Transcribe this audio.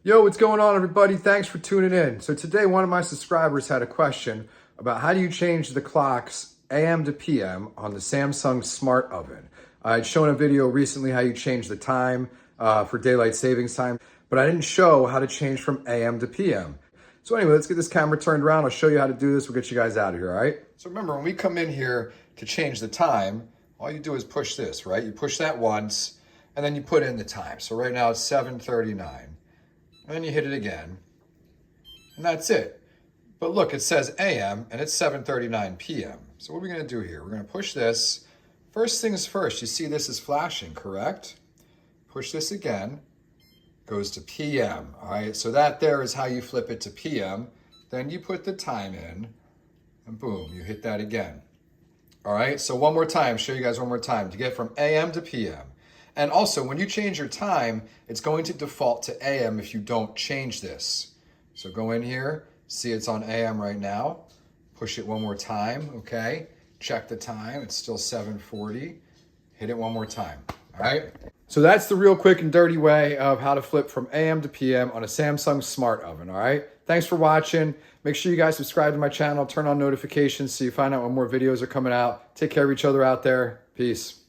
Yo, what's going on, everybody? Thanks for tuning in. So today, one of my subscribers had a question about how do you change the clocks AM to PM on the Samsung Smart Oven. I'd shown a video recently how you change the time for daylight savings time, but I didn't show how to change from AM to PM. So anyway, let's get this camera turned around. I'll show you how to do this. We'll get you guys out of here, all right? So remember, when we come in here to change the time, all you do is push this, right? You push that once, and then you put in the time. So right now it's 7:39. And then you hit it again, and that's it. But look, it says AM, and it's 7:39 PM. So what are we gonna do here? We're gonna push this. First things first, you see this is flashing, correct? Push this again, goes to PM, all right? So that there is how you flip it to PM. Then you put the time in, and boom, you hit that again. All right, so one more time, show you guys one more time to get from AM to PM. And also, when you change your time, it's going to default to AM if you don't change this. So go in here, see it's on AM right now. Push it one more time, okay? Check the time, it's still 7:40. Hit it one more time, all right? So that's the real quick and dirty way of how to flip from AM to PM on a Samsung Smart Oven, all right? Thanks for watching. Make sure you guys subscribe to my channel, turn on notifications so you find out when more videos are coming out. Take care of each other out there. Peace.